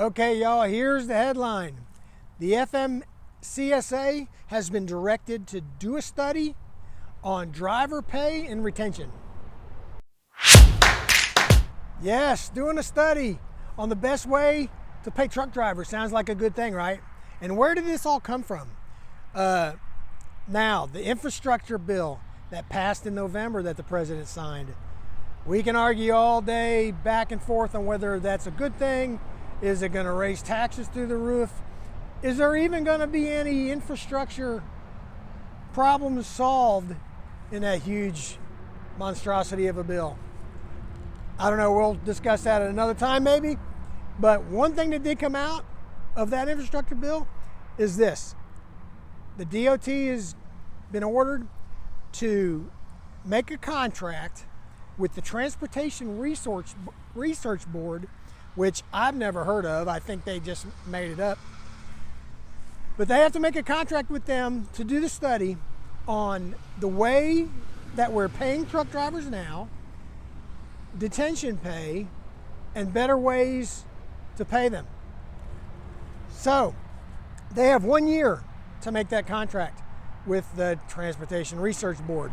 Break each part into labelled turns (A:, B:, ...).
A: Okay, y'all, here's the headline. The FMCSA has been directed to do a study on driver pay and retention. Yes, doing a study on the best way to pay truck drivers. Sounds like a good thing, right? And where did this all come from? Now, the infrastructure bill that passed in November that the president signed. We can argue all day back and forth on whether that's a good thing. Is it going to raise taxes through the roof? Is there even going to be any infrastructure problems solved in that huge monstrosity of a bill? I don't know, we'll discuss that at another time maybe. But one thing that did come out of that infrastructure bill is this. The DOT has been ordered to make a contract with the Transportation Research Board, which I've never heard of. I think they just made it up. But they have to make a contract with them to do the study on the way that we're paying truck drivers now, detention pay, and better ways to pay them. So they have 1 year to make that contract with the Transportation Research Board.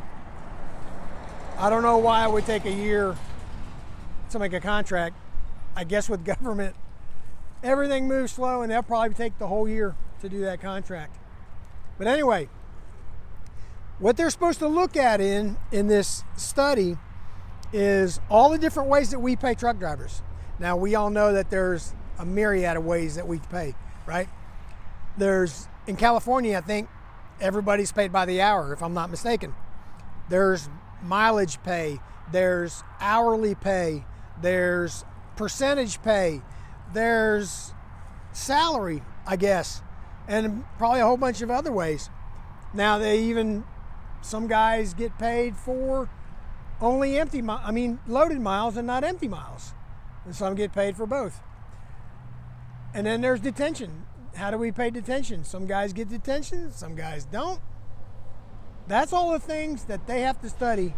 A: I don't know why it would take a year to make a contract. I guess with government, everything moves slow and they'll probably take the whole year to do that contract. But anyway, what they're supposed to look at in this study is all the different ways that we pay truck drivers. Now, we all know that there's a myriad of ways that we pay, right? In California, I think everybody's paid by the hour, if I'm not mistaken. There's mileage pay, there's hourly pay, there's percentage pay, there's salary, I guess, and probably a whole bunch of other ways. Now some guys get paid for only loaded miles and not empty miles. And some get paid for both. And then there's detention. How do we pay detention? Some guys get detention, some guys don't. That's all the things that they have to study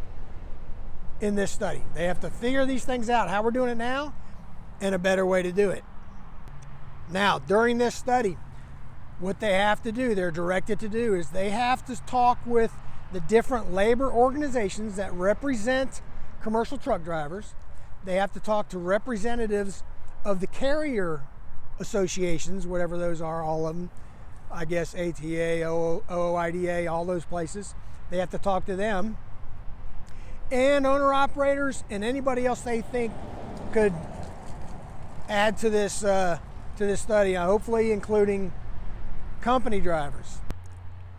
A: in this study. They have to figure these things out, how we're doing it now, and a better way to do it. Now, during this study, what they have to do, they're directed to do, is they have to talk with the different labor organizations that represent commercial truck drivers. They have to talk to representatives of the carrier associations, whatever those are, all of them. I guess ATA, OOIDA, all those places. They have to talk to them. And owner-operators and anybody else they think could add to this study, hopefully including company drivers.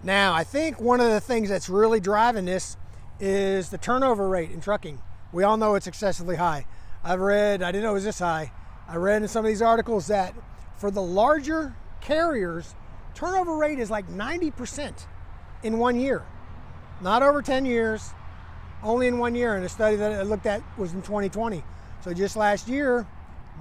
A: Now, I think one of the things that's really driving this is the turnover rate in trucking. We all know it's excessively high. I didn't know it was this high. I read in some of these articles that for the larger carriers, turnover rate is like 90% in 1 year. Not over 10 years, only in 1 year. And a study that I looked at was in 2020. So just last year,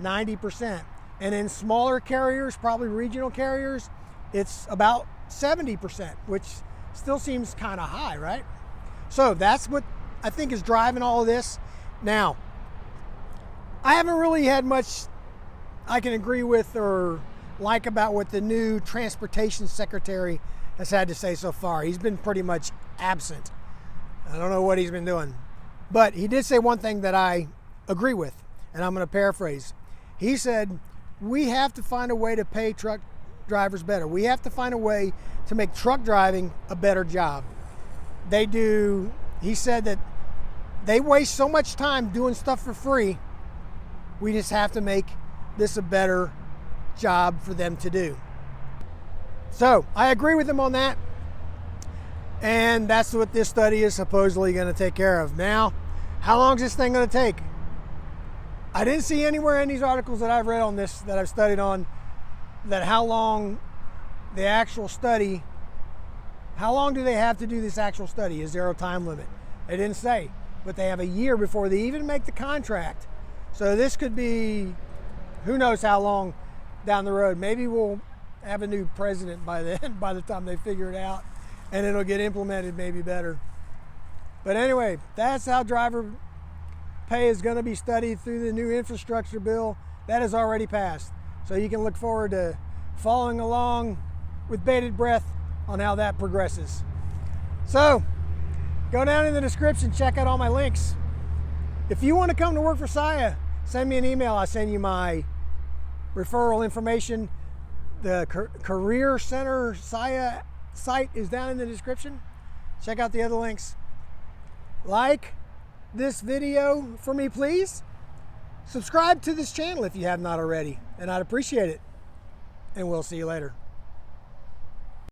A: 90%. And in smaller carriers, probably regional carriers, it's about 70%, which still seems kind of high, right? So that's what I think is driving all of this. Now, I haven't really had much I can agree with or like about what the new transportation secretary has had to say so far. He's been pretty much absent. I don't know what he's been doing. But he did say one thing that I agree with, and I'm going to paraphrase. He said, we have to find a way to pay truck drivers better. We have to find a way to make truck driving a better job. He said that they waste so much time doing stuff for free. We just have to make this a better job for them to do. So I agree with him on that. And that's what this study is supposedly going to take care of. Now, how long is this thing going to take? I didn't see anywhere in these articles that I've read on this, that I've studied on, that how long the actual study, how long do they have to do this actual study? Is there a time limit? They didn't say, but they have a year before they even make the contract. So this could be, who knows how long down the road. Maybe we'll have a new president by then, by the time they figure it out, and it'll get implemented maybe better. But anyway, that's how driver pay is going to be studied through the new infrastructure bill that has already passed. So you can look forward to following along with bated breath on how that progresses. So go down in the description, check out all my links. If you want to come to work for Saia, send me an email. I'll send you my referral information. The Career Center Saia site is down in the description. Check out the other links. Like this video for me, please. Subscribe to this channel if you have not already, and I'd appreciate it. And we'll see you later.